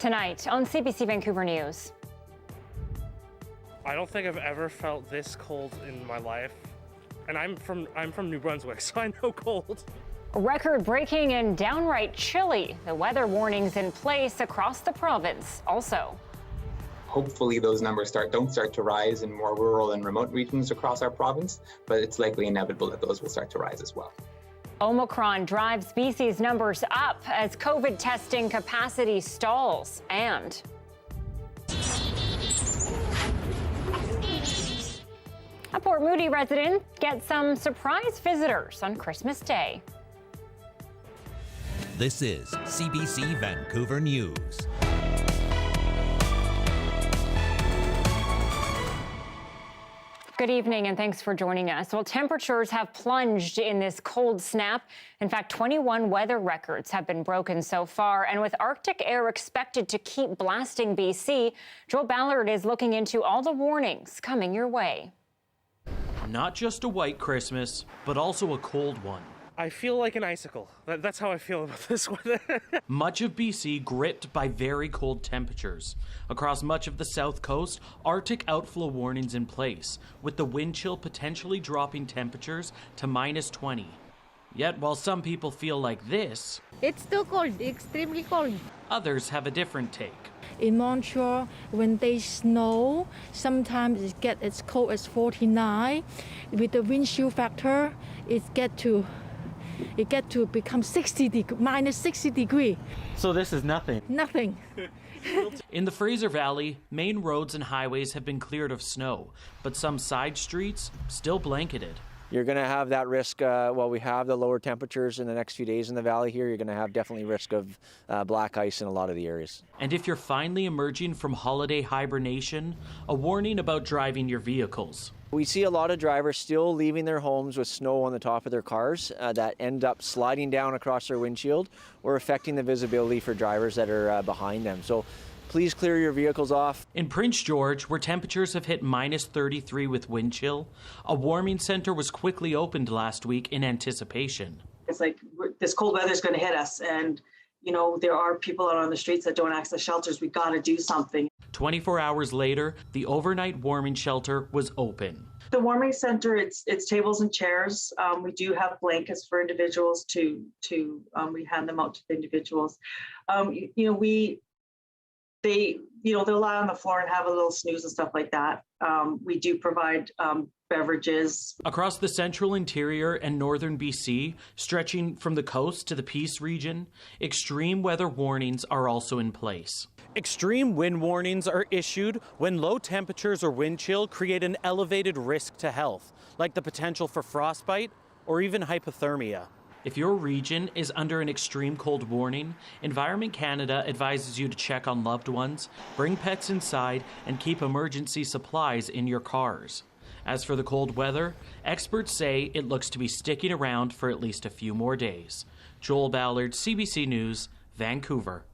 Tonight on CBC Vancouver News. I don't think I've ever felt this cold in my life. And I'm from New Brunswick, so I know cold. Record-breaking and downright chilly. The weather warnings in place across the province also. Hopefully those numbers don't start to rise in more rural and remote regions across our province, but it's likely inevitable that those will start to rise as well. Omicron drives BC's numbers up as COVID testing capacity stalls. And a Port Moody resident gets some surprise visitors on Christmas Day. This is CBC Vancouver News. Good evening and thanks for joining us. Well, temperatures have plunged in this cold snap. In fact, 21 weather records have been broken so far. And with Arctic air expected to keep blasting BC, Joel Ballard is looking into all the warnings coming your way. Not just a white Christmas, but also a cold one. I feel like an icicle. That's how I feel about this weather. Much of BC gripped by very cold temperatures. Across much of the south coast, Arctic outflow warnings in place, with the wind chill potentially dropping temperatures to -20. Yet while some people feel like this, it's still cold, extremely cold. Others have a different take. In Montreal, when they snow, sometimes it gets as cold as 49. With the wind chill factor, it get to become minus 60 degrees. So this is nothing? Nothing. In the Fraser Valley, main roads and highways have been cleared of snow, but some side streets still blanketed. You're going to have that risk, while we have the lower temperatures in the next few days in the valley here, you're going to have definitely risk of black ice in a lot of the areas. And if you're finally emerging from holiday hibernation, a warning about driving your vehicles. We see a lot of drivers still leaving their homes with snow on the top of their cars that end up sliding down across their windshield or affecting the visibility for drivers that are behind them. So please clear your vehicles off. In Prince George, where temperatures have hit -33 with wind chill, a warming center was quickly opened last week in anticipation. It's like this cold weather is going to hit us, and you know there are people out on the streets that don't access shelters. We got to do something. 24 hours later, the overnight warming shelter was open. The warming center, it's tables and chairs. We do have blankets for individuals we hand them out to the individuals. They'll lie on the floor and have a little snooze and stuff like that. We do provide beverages. Across the central interior and northern BC, stretching from the coast to the Peace region, extreme weather warnings are also in place. Extreme wind warnings are issued when low temperatures or wind chill create an elevated risk to health, like the potential for frostbite or even hypothermia. If your region is under an extreme cold warning, Environment Canada advises you to check on loved ones, bring pets inside, and keep emergency supplies in your cars. As for the cold weather, experts say it looks to be sticking around for at least a few more days. Joel Ballard, CBC News, Vancouver.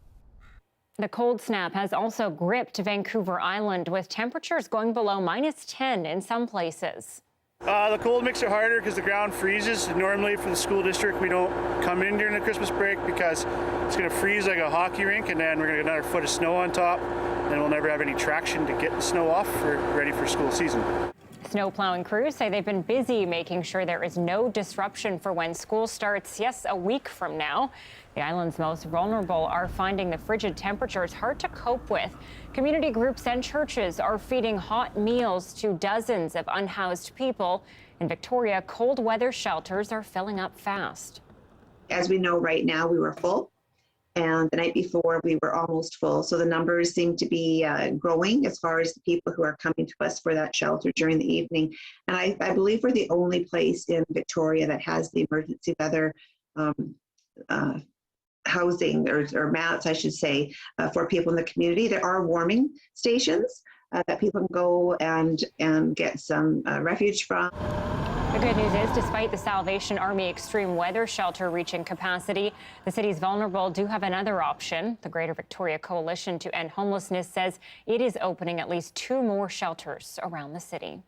The cold snap has also gripped Vancouver Island, with temperatures going below -10 in some places. The cold makes it harder because the ground freezes. Normally for the school district, we don't come in during the Christmas break because it's going to freeze like a hockey rink, and then we're going to get another foot of snow on top, and we'll never have any traction to get the snow off for ready for school season. Snow plowing crews say they've been busy making sure there is no disruption for when school starts, yes, a week from now. The island's most vulnerable are finding the frigid temperatures hard to cope with. Community groups and churches are feeding hot meals to dozens of unhoused people. In Victoria, cold weather shelters are filling up fast. As we know right now, we were full, and the night before we were almost full. So the numbers seem to be growing as far as the people who are coming to us for that shelter during the evening. And I believe we're the only place in Victoria that has the emergency weather housing or mats, I should say, for people in the community. There are warming stations that people can go and get some refuge from. The good news is, despite the Salvation Army extreme weather shelter reaching capacity, the city's vulnerable do have another option. The Greater Victoria Coalition to End Homelessness says it is opening at least 2 more shelters around the city.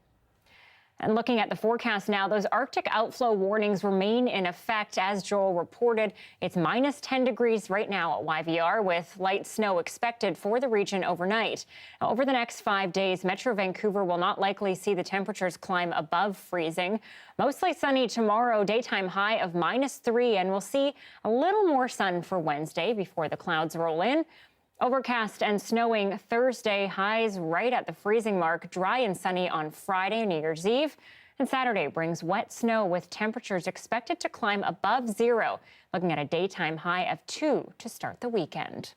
And looking at the forecast now, those Arctic outflow warnings remain in effect. As Joel reported, it's minus 10 degrees right now at YVR with light snow expected for the region overnight. Now, over the next 5 days, Metro Vancouver will not likely see the temperatures climb above freezing. Mostly sunny tomorrow, daytime high of -3, and we'll see a little more sun for Wednesday before the clouds roll in. Overcast and snowing Thursday, highs right at the freezing mark, dry and sunny on Friday and New Year's Eve. And Saturday brings wet snow with temperatures expected to climb above 0, looking at a daytime high of 2 to start the weekend.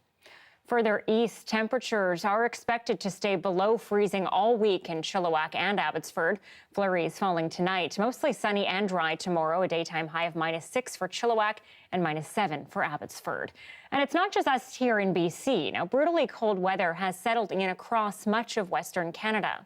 Further east, temperatures are expected to stay below freezing all week in Chilliwack and Abbotsford. Flurries falling tonight. Mostly sunny and dry tomorrow, a daytime high of -6 for Chilliwack and -7 for Abbotsford. And it's not just us here in BC. Now, brutally cold weather has settled in across much of Western Canada.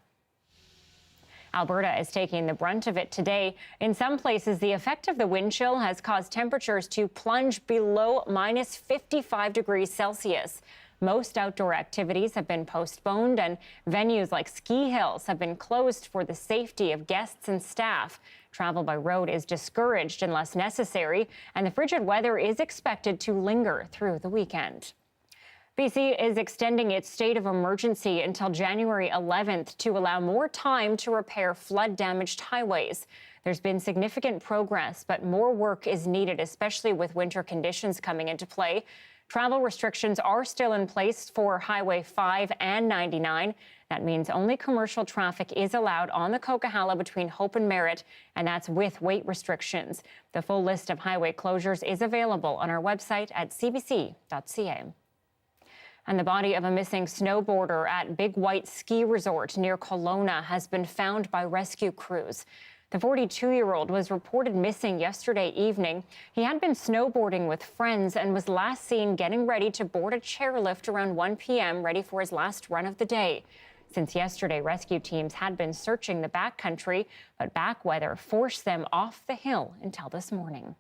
Alberta is taking the brunt of it today. In some places, the effect of the wind chill has caused temperatures to plunge below -55 degrees Celsius. Most outdoor activities have been postponed, and venues like ski hills have been closed for the safety of guests and staff. Travel by road is discouraged unless necessary, and the frigid weather is expected to linger through the weekend. BC is extending its state of emergency until January 11th to allow more time to repair flood-damaged highways. There's been significant progress, but more work is needed, especially with winter conditions coming into play. Travel restrictions are still in place for Highway 5 and 99. That means only commercial traffic is allowed on the Coquihalla between Hope and Merritt, and that's with weight restrictions. The full list of highway closures is available on our website at cbc.ca. And the body of a missing snowboarder at Big White Ski Resort near Kelowna has been found by rescue crews. The 42-year-old was reported missing yesterday evening. He had been snowboarding with friends and was last seen getting ready to board a chairlift around 1 p.m., ready for his last run of the day. Since yesterday, rescue teams had been searching the backcountry, but back weather forced them off the hill until this morning.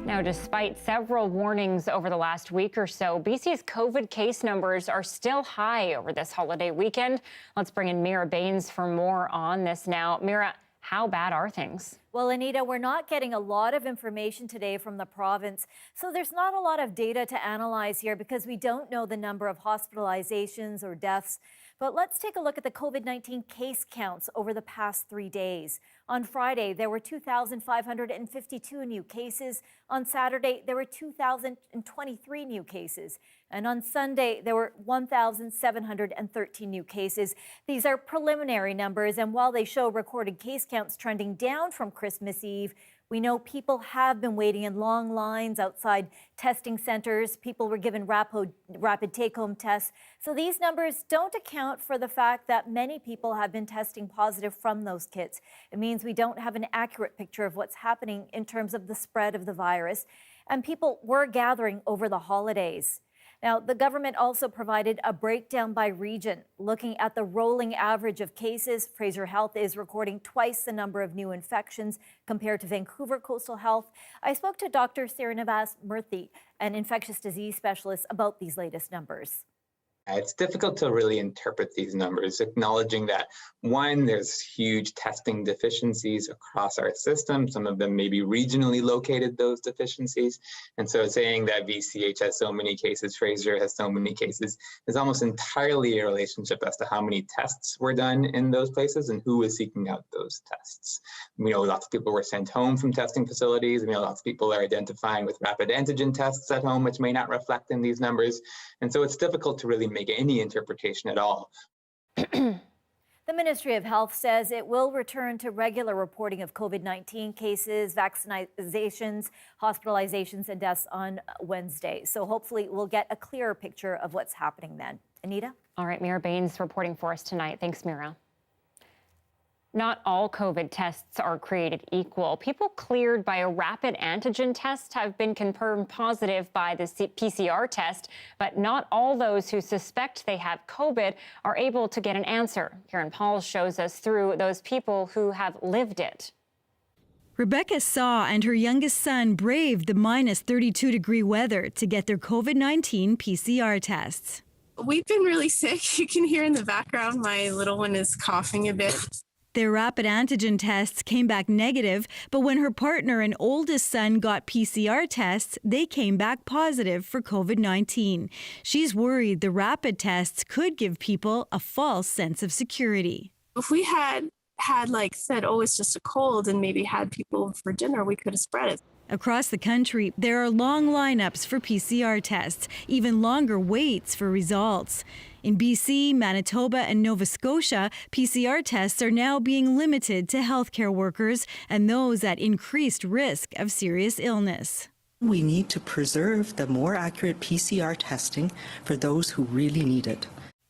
Now, despite several warnings over the last week or so, BC's COVID case numbers are still high over this holiday weekend. Let's bring in Mira Baines for more on this now. Mira, how bad are things? Well, Anita, we're not getting a lot of information today from the province, so there's not a lot of data to analyze here because we don't know the number of hospitalizations or deaths. But let's take a look at the COVID-19 case counts over the past 3 days. On Friday, there were 2,552 new cases. On Saturday, there were 2,023 new cases. And on Sunday, there were 1,713 new cases. These are preliminary numbers, and while they show recorded case counts trending down from Christmas Eve, we know people have been waiting in long lines outside testing centers. People were given rapid take-home tests. So these numbers don't account for the fact that many people have been testing positive from those kits. It means we don't have an accurate picture of what's happening in terms of the spread of the virus. And people were gathering over the holidays. Now, the government also provided a breakdown by region. Looking at the rolling average of cases, Fraser Health is recording twice the number of new infections compared to Vancouver Coastal Health. I spoke to Dr. Srinivas Murthy, an infectious disease specialist, about these latest numbers. It's difficult to really interpret these numbers, acknowledging that, one, there's huge testing deficiencies across our system. Some of them may be regionally located, those deficiencies. And so saying that VCH has so many cases, Fraser has so many cases, is almost entirely a relationship as to how many tests were done in those places and who is seeking out those tests. We know lots of people were sent home from testing facilities. We know lots of people are identifying with rapid antigen tests at home, which may not reflect in these numbers. And so it's difficult to really make any interpretation at all. The Ministry of Health says it will return to regular reporting of COVID-19 cases, vaccinations, hospitalizations, and deaths on Wednesday. So hopefully we'll get a clearer picture of what's happening then. Anita? All right, Mira Baines reporting for us tonight. Thanks, Mira. Not all COVID tests are created equal. People cleared by a rapid antigen test have been confirmed positive by the PCR test, but not all those who suspect they have COVID are able to get an answer. Karen Paul shows us through those people who have lived it. Rebecca Saw and her youngest son braved the -32-degree weather to get their COVID-19 PCR tests. We've been really sick. You can hear in the background my little one is coughing a bit. Their rapid antigen tests came back negative, but when her partner and oldest son got PCR tests, they came back positive for COVID-19. She's worried the rapid tests could give people a false sense of security. If we had like said, oh, it's just a cold and maybe had people for dinner, we could have spread it. Across the country, there are long lineups for PCR tests, even longer waits for results. In BC, Manitoba, and Nova Scotia, PCR tests are now being limited to healthcare workers and those at increased risk of serious illness. We need to preserve the more accurate PCR testing for those who really need it.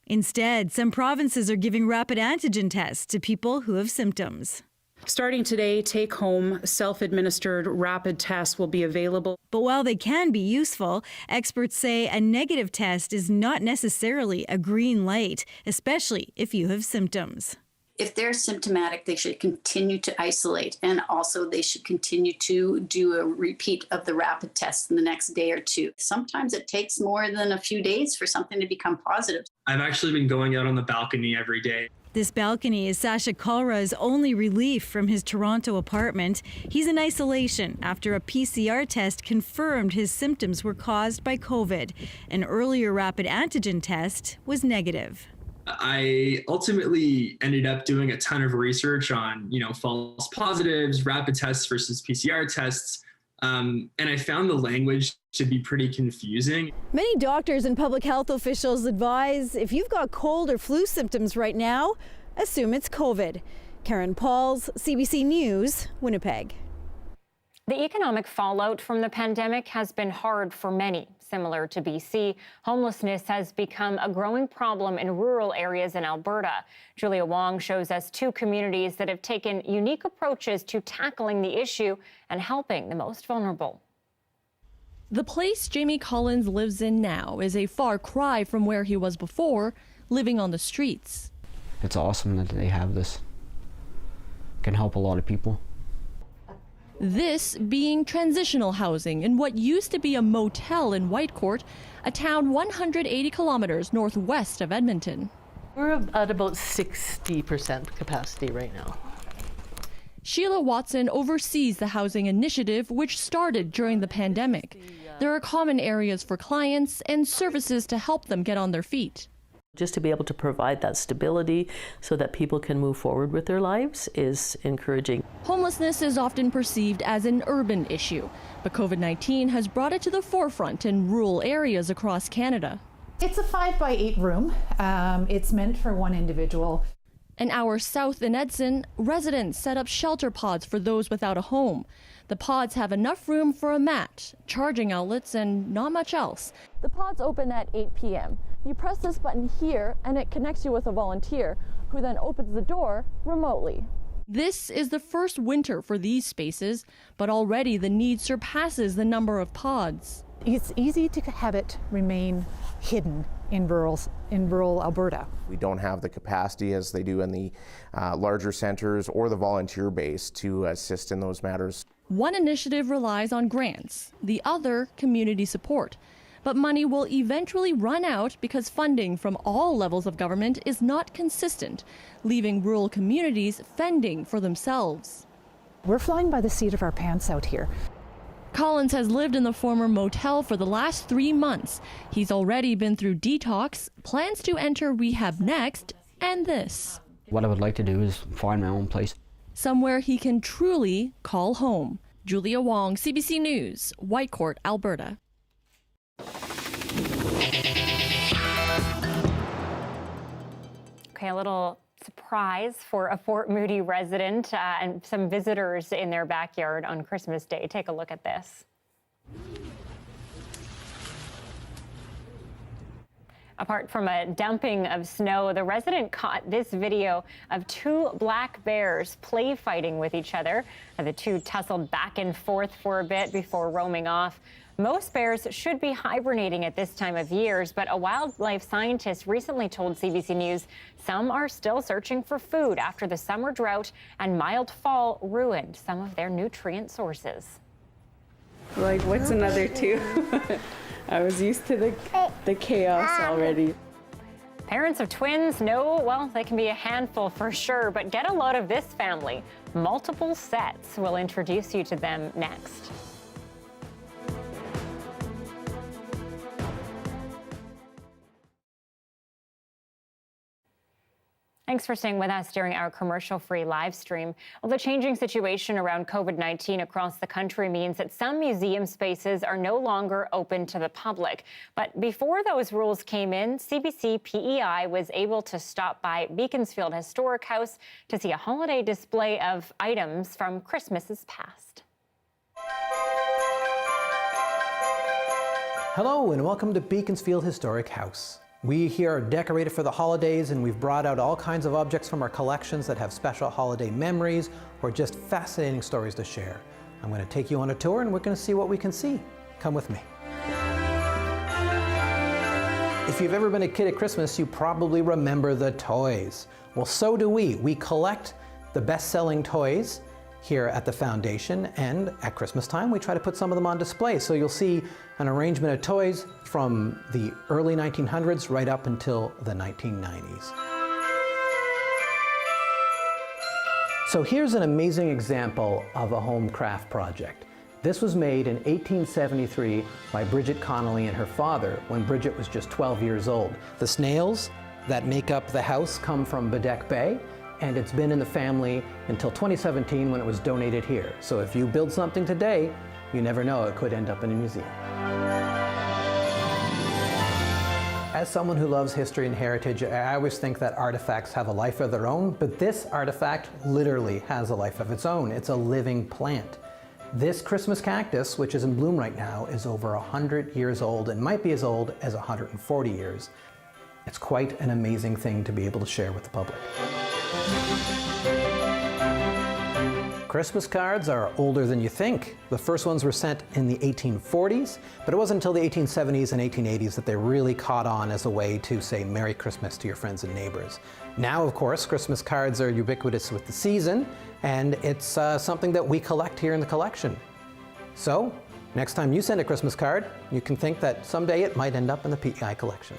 Instead, some provinces are giving rapid antigen tests to people who have symptoms. Starting today, take-home, self-administered rapid tests will be available. But while they can be useful, experts say a negative test is not necessarily a green light, especially if you have symptoms. If they're symptomatic, they should continue to isolate, and also they should continue to do a repeat of the rapid test in the next day or two. Sometimes it takes more than a few days for something to become positive. I've actually been going out on the balcony every day. This balcony is Sasha Kalra's only relief from his Toronto apartment. He's in isolation after a PCR test confirmed his symptoms were caused by COVID. An earlier rapid antigen test was negative. I ultimately ended up doing a ton of research on, false positives, rapid tests versus PCR tests. And I found the language to be pretty confusing. Many doctors and public health officials advise if you've got cold or flu symptoms right now, assume it's COVID. Karen Pauls, CBC News, Winnipeg. The economic fallout from the pandemic has been hard for many. Similar to BC, homelessness has become a growing problem in rural areas in Alberta. Julia Wong shows us two communities that have taken unique approaches to tackling the issue and helping the most vulnerable. The place Jamie Collins lives in now is a far cry from where he was before, living on the streets. It's awesome that they have this. It can help a lot of people. This being transitional housing in what used to be a motel in Whitecourt, a town 180 kilometers northwest of Edmonton. We're at about 60% capacity right now. Sheila Watson oversees the housing initiative, which started during the pandemic. There are common areas for clients and services to help them get on their feet. Just to be able to provide that stability so that people can move forward with their lives is encouraging. Homelessness is often perceived as an urban issue, but COVID-19 has brought it to the forefront in rural areas across Canada. It's a 5-by-8 room. It's meant for one individual. An hour south in Edson, residents set up shelter pods for those without a home. The pods have enough room for a mat, charging outlets, and not much else. The pods open at 8 p.m. You press this button here, and it connects you with a volunteer, who then opens the door remotely. This is the first winter for these spaces, but already the need surpasses the number of pods. It's easy to have it remain hidden in rural Alberta. We don't have the capacity as they do in the larger centers or the volunteer base to assist in those matters. One initiative relies on grants, the other community support. But money will eventually run out because funding from all levels of government is not consistent, leaving rural communities fending for themselves. We're flying by the seat of our pants out here. Collins has lived in the former motel for the last 3 months. He's already been through detox, plans to enter rehab next, and this. What I would like to do is find my own place. Somewhere he can truly call home. Julia Wong, CBC News, Whitecourt, Alberta. Okay, a little surprise for a Fort Moody resident and some visitors in their backyard on Christmas Day. Take a look at this. Apart from a dumping of snow, the resident caught this video of two black bears play fighting with each other. The two tussled back and forth for a bit before roaming off. Most bears should be hibernating at this time of year, but a wildlife scientist recently told CBC News some are still searching for food after the summer drought and mild fall ruined some of their nutrient sources. Like, what's another two? I was used to the chaos already. Parents of twins know, well, they can be a handful for sure, but get a load of this family. Multiple sets. We'll introduce you to them next. Thanks for staying with us during our commercial-free live stream. Well, the changing situation around COVID-19 across the country means that some museum spaces are no longer open to the public. But before those rules came in, CBC PEI was able to stop by Beaconsfield Historic House to see a holiday display of items from Christmases past. Hello and welcome to Beaconsfield Historic House. We here are decorated for the holidays, and we've brought out all kinds of objects from our collections that have special holiday memories or just fascinating stories to share. I'm going to take you on a tour and we're going to see what we can see. Come with me. If you've ever been a kid at Christmas, you probably remember the toys. Well, so do we. We collect the best-selling toys here at the foundation, and at Christmas time we try to put some of them on display. So you'll see an arrangement of toys from the early 1900s right up until the 1990s. So here's an amazing example of a home craft project. This was made in 1873 by Bridget Connolly and her father when Bridget was just 12 years old. The snails that make up the house come from Bedeque Bay, and it's been in the family until 2017 when it was donated here. So if you build something today, you never know, it could end up in a museum. As someone who loves history and heritage, I always think that artifacts have a life of their own, but this artifact literally has a life of its own. It's a living plant. This Christmas cactus, which is in bloom right now, is over 100 years old and might be as old as 140 years. It's quite an amazing thing to be able to share with the public. Christmas cards are older than you think. The first ones were sent in the 1840s, but it wasn't until the 1870s and 1880s that they really caught on as a way to say Merry Christmas to your friends and neighbors. Now, of course, Christmas cards are ubiquitous with the season, and it's something that we collect here in the collection. So, next time you send a Christmas card, you can think that someday it might end up in the PEI collection.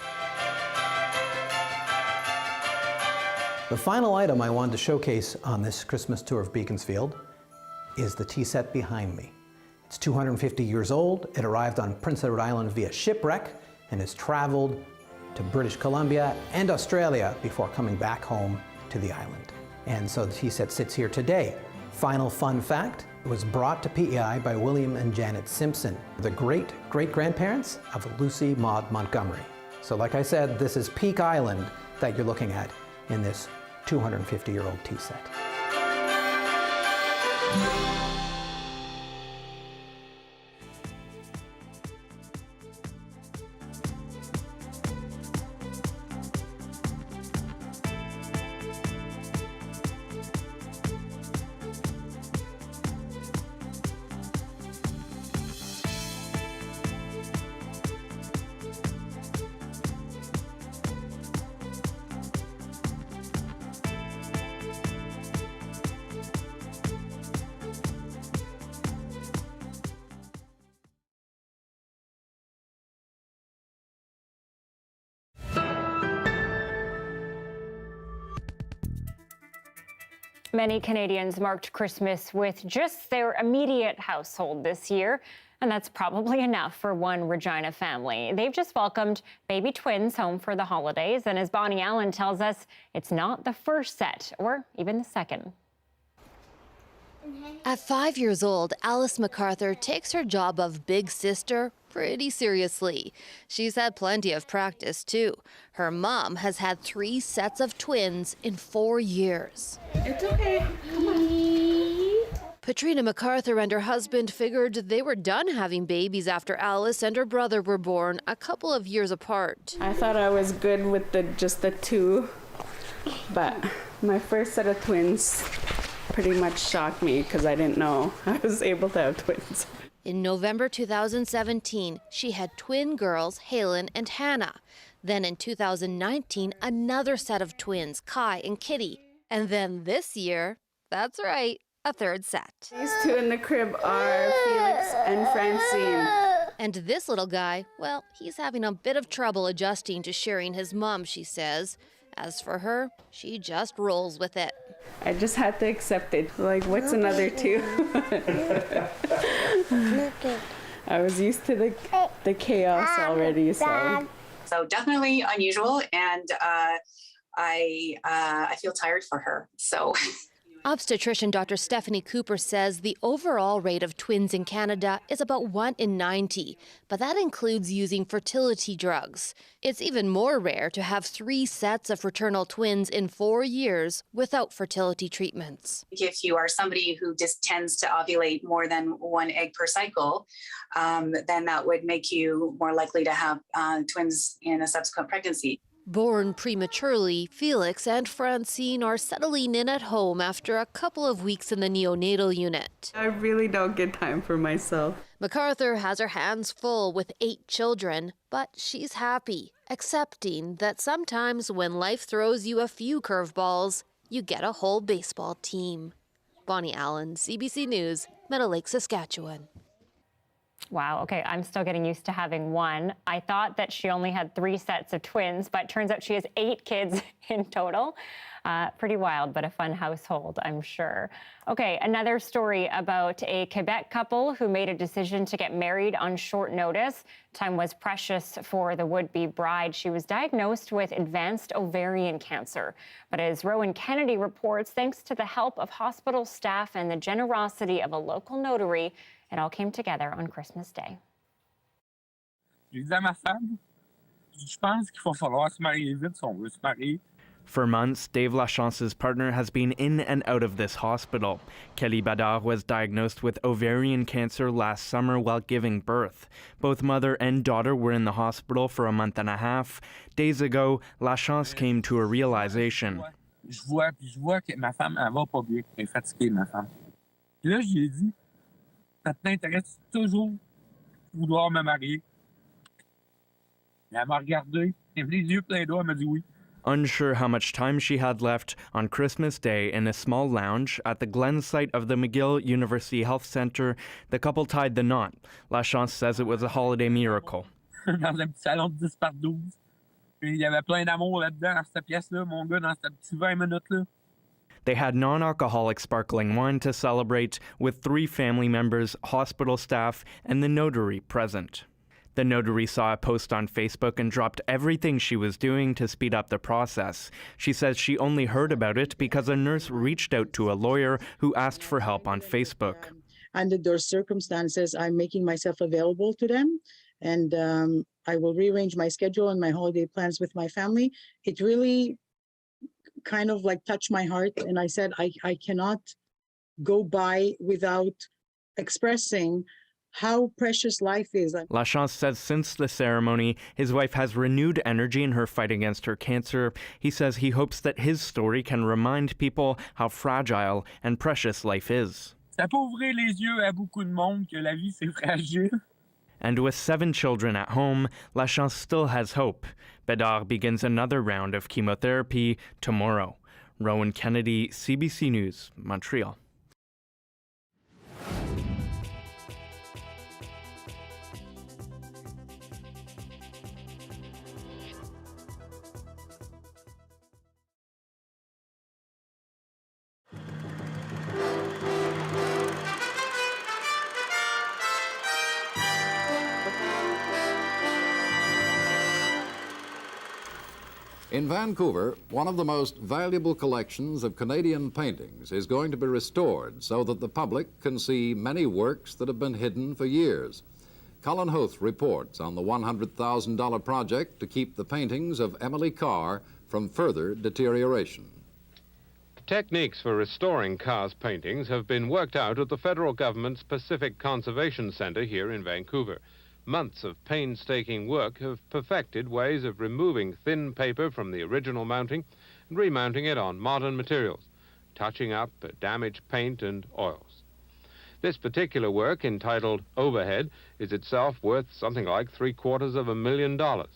The final item I wanted to showcase on this Christmas tour of Beaconsfield is the tea set behind me. It's 250 years old. It arrived on Prince Edward Island via shipwreck and has traveled to British Columbia and Australia before coming back home to the island. And so the tea set sits here today. Final fun fact, it was brought to PEI by William and Janet Simpson, the great-great-grandparents of Lucy Maud Montgomery. So like I said, this is Peak Island that you're looking at in this 250-year-old tea set. Many Canadians marked Christmas with just their immediate household this year, and that's probably enough for one Regina family. They've just welcomed baby twins home for the holidays, and as Bonnie Allen tells us, it's not the first set or even the second. At 5 years old, Alice MacArthur takes her job of big sister pretty seriously. She's had plenty of practice too. Her mom has had 3 sets of twins in 4 years. It's okay. Come on. Patrina MacArthur and her husband figured they were done having babies after Alice and her brother were born a couple of years apart. I thought I was good with just the 2, but my first set of twins pretty much shocked me because I didn't know I was able to have twins. In November 2017, she had twin girls, Halen and Hannah. Then in 2019, another set of twins, Kai and Kitty. And then this year, that's right, a third set. These 2 in the crib are Felix and Francine. And this little guy, well, he's having a bit of trouble adjusting to sharing his mom, she says. As for her, she just rolls with it. I just had to accept it. Like, what's another two? I was used to the chaos already, so. So definitely unusual, and I feel tired for her, so. Obstetrician Dr. Stephanie Cooper says the overall rate of twins in Canada is about 1 in 90, but that includes using fertility drugs. It's even more rare to have 3 sets of fraternal twins in 4 years without fertility treatments. If you are somebody who just tends to ovulate more than 1 egg per cycle, then that would make you more likely to have twins in a subsequent pregnancy. Born prematurely, Felix and Francine are settling in at home after a couple of weeks in the neonatal unit. I really don't get time for myself. MacArthur has her hands full with 8 children, but she's happy, accepting that sometimes when life throws you a few curveballs, you get a whole baseball team. Bonnie Allen, CBC News, Meadow Lake, Saskatchewan. Wow, okay, I'm still getting used to having 1. I thought that she only had 3 sets of twins, but turns out she has 8 kids in total. Pretty wild, but a fun household, I'm sure. Okay, another story about a Quebec couple who made a decision to get married on short notice. Time was precious for the would-be bride. She was diagnosed with advanced ovarian cancer. But as Rowan Kennedy reports, thanks to the help of hospital staff and the generosity of a local notary, it all came together on Christmas Day. J'ai dit à ma femme, je pense qu'il va falloir se marier vite si on veut se marier. For months, Dave Lachance's partner has been in and out of this hospital. Kelly Badard was diagnosed with ovarian cancer last summer while giving birth. Both mother and daughter were in the hospital for a month and a half. Days ago, Lachance came to a realization. Je vois que ma femme, elle va pas bien, elle est fatiguée, ma femme. Puis là, je lui ai dit, ça t'intéresse toujours vouloir me marier? Elle m'a regardé, elle avait les yeux pleins d'eau, elle m'a dit oui. Unsure how much time she had left, on Christmas Day in a small lounge at the Glen site of the McGill University Health Centre, the couple tied the knot. Lachance says it was a holiday miracle. Dans un petit salon de 10 par 12. Puis il y avait plein d'amour là-dedans, dans cette pièce-là, mon gars, dans ce petit 20 minutes-là. They had non-alcoholic sparkling wine to celebrate, with 3 family members, hospital staff, and the notary present. The notary saw a post on Facebook and dropped everything she was doing to speed up the process. She says she only heard about it because a nurse reached out to a lawyer who asked for help on Facebook. Under those circumstances, I'm making myself available to them, and I will rearrange my schedule and my holiday plans with my family. It really kind of like touched my heart, and I said I cannot go by without expressing how precious life is. Lachance says since the ceremony, his wife has renewed energy in her fight against her cancer. He says he hopes that his story can remind people how fragile and precious life is. Ça peut ouvrir les yeux à beaucoup de monde que la vie c'est fragile. And with 7 children at home, Lachance still has hope. Bedard begins another round of chemotherapy tomorrow. Rowan Kennedy, CBC News, Montreal. In Vancouver, one of the most valuable collections of Canadian paintings is going to be restored so that the public can see many works that have been hidden for years. Colin Hoth reports on the $100,000 project to keep the paintings of Emily Carr from further deterioration. Techniques for restoring Carr's paintings have been worked out at the federal government's Pacific Conservation Centre here in Vancouver. Months of painstaking work have perfected ways of removing thin paper from the original mounting and remounting it on modern materials, touching up damaged paint and oils. This particular work, entitled Overhead, is itself worth something like $750,000.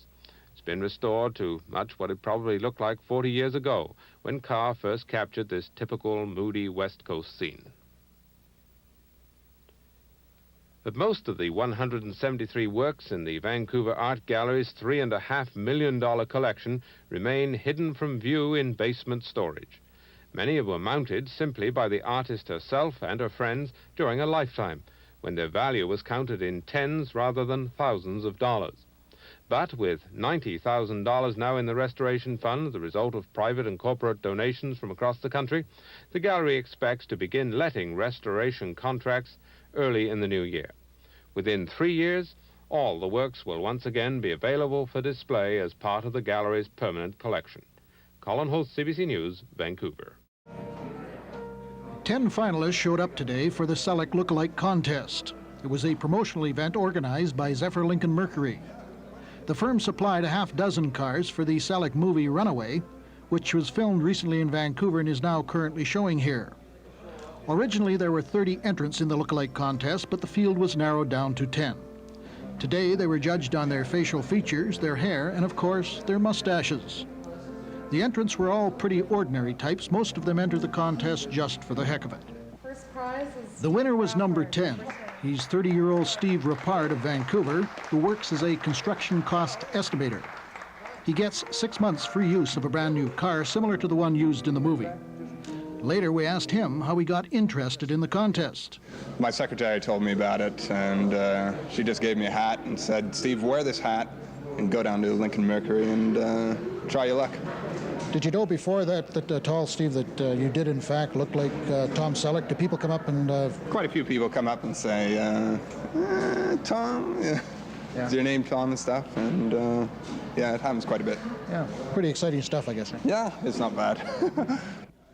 It's been restored to much what it probably looked like 40 years ago, when Carr first captured this typical moody West Coast scene. But most of the 173 works in the Vancouver Art Gallery's $3.5 million collection remain hidden from view in basement storage. Many were mounted simply by the artist herself and her friends during a lifetime, when their value was counted in tens rather than thousands of dollars. But with $90,000 now in the restoration fund, the result of private and corporate donations from across the country, the gallery expects to begin letting restoration contracts early in the new year. Within 3 years, all the works will once again be available for display as part of the gallery's permanent collection. Colin Host, CBC News, Vancouver. 10 finalists showed up today for the Selleck Lookalike Contest. It was a promotional event organized by Zephyr Lincoln Mercury. The firm supplied a half-dozen cars for the Selleck movie Runaway, which was filmed recently in Vancouver and is now currently showing here. Originally, there were 30 entrants in the lookalike contest, but the field was narrowed down to 10. Today, they were judged on their facial features, their hair, and of course, their mustaches. The entrants were all pretty ordinary types. Most of them entered the contest just for the heck of it. First prize is The winner was number 10. He's 30-year-old Steve Rappard of Vancouver, who works as a construction cost estimator. He gets 6 months free use of a brand new car similar to the one used in the movie. Later, we asked him how he got interested in the contest. My secretary told me about it, and she just gave me a hat and said, Steve, wear this hat and go down to Lincoln Mercury and try your luck. Did you know before that tall Steve, that you did in fact look like Tom Selleck? Do people come up and... Quite a few people come up and say, Tom, yeah. Is your name Tom and stuff? And yeah, it happens quite a bit. Yeah, pretty exciting stuff, I guess. Yeah, it's not bad.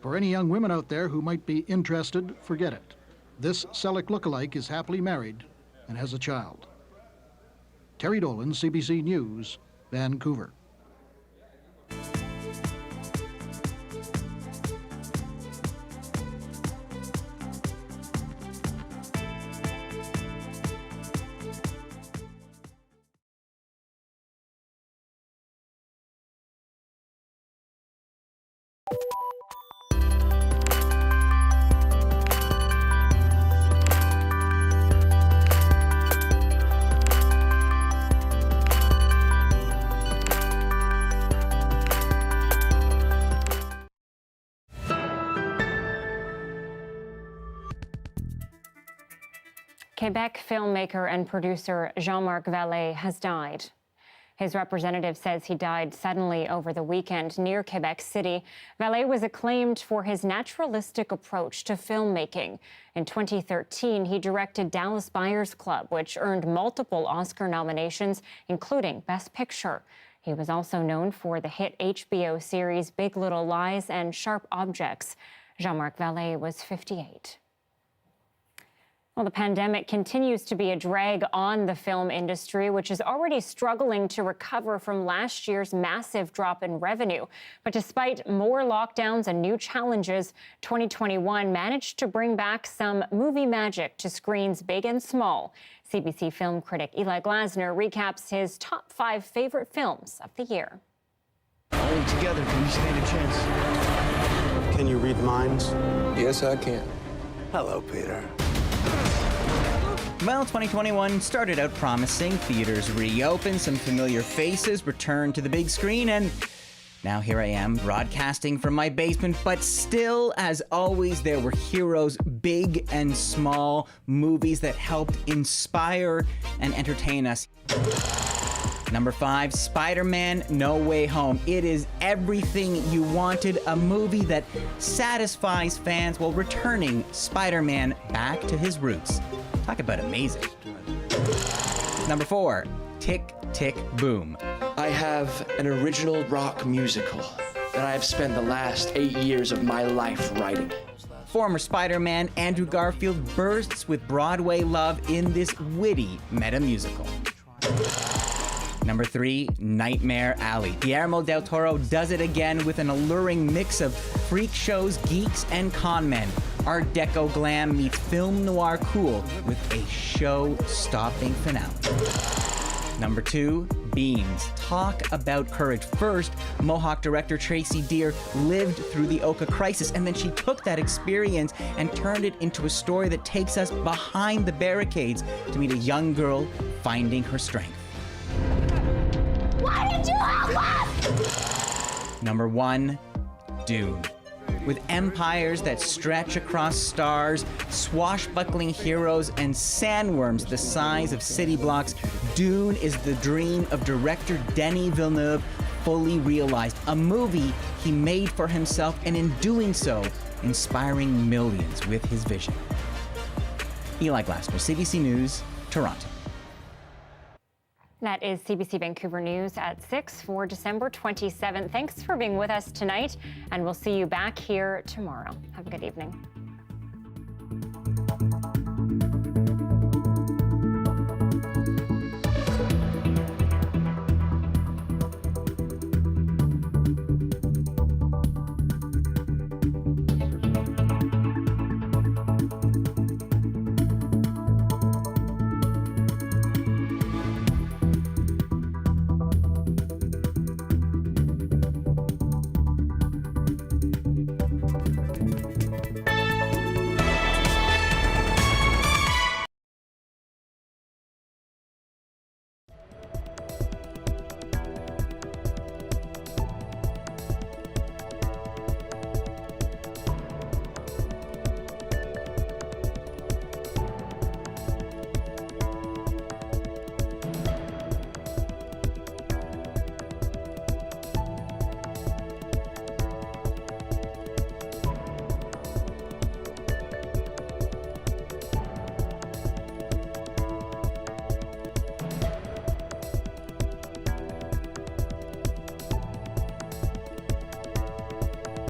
For any young women out there who might be interested, forget it. This Selleck lookalike is happily married and has a child. Terry Dolan, CBC News, Vancouver. Quebec filmmaker and producer JeanMarc Vallee has died. His representative says he died suddenly over the weekend near Quebec City. Vallee was acclaimed for his naturalistic approach to filmmaking. In 2013, he directed Dallas Buyers Club, which earned multiple Oscar nominations, including Best Picture. He was also known for the hit HBO series Big Little Lies and Sharp Objects. JeanMarc Vallee was 58. Well, the pandemic continues to be a drag on the film industry, which is already struggling to recover from last year's massive drop in revenue. But despite more lockdowns and new challenges, 2021 managed to bring back some movie magic to screens big and small. CBC film critic Eli Glasner recaps his top 5 favorite films of the year. Only together can we stand a chance. Can you read minds? Yes, I can. Hello, Peter. Well, 2021 started out promising. Theaters reopened, some familiar faces returned to the big screen, and now here I am broadcasting from my basement. But still, as always, there were heroes, big and small, movies that helped inspire and entertain us. Number 5, Spider-Man No Way Home. It is everything you wanted, a movie that satisfies fans while returning Spider-Man back to his roots. Talk about amazing. Number 4, Tick, Tick, Boom. I have an original rock musical that I have spent the last 8 years of my life writing. Former Spider-Man Andrew Garfield bursts with Broadway love in this witty meta-musical. Number 3, Nightmare Alley. Guillermo del Toro does it again with an alluring mix of freak shows, geeks, and con men. Art Deco glam meets film noir cool with a show-stopping finale. Number 2, beings. Talk about courage. First, Mohawk director Tracy Deer lived through the Oka crisis, and then she took that experience and turned it into a story that takes us behind the barricades to meet a young girl finding her strength. Why did you help us? Number 1, Dune. With empires that stretch across stars, swashbuckling heroes, and sandworms the size of city blocks, Dune is the dream of director Denis Villeneuve fully realized. A movie he made for himself, and in doing so, inspiring millions with his vision. Eli Glasper, CBC News, Toronto. That is CBC Vancouver News at 6 for December 27th. Thanks for being with us tonight, and we'll see you back here tomorrow. Have a good evening.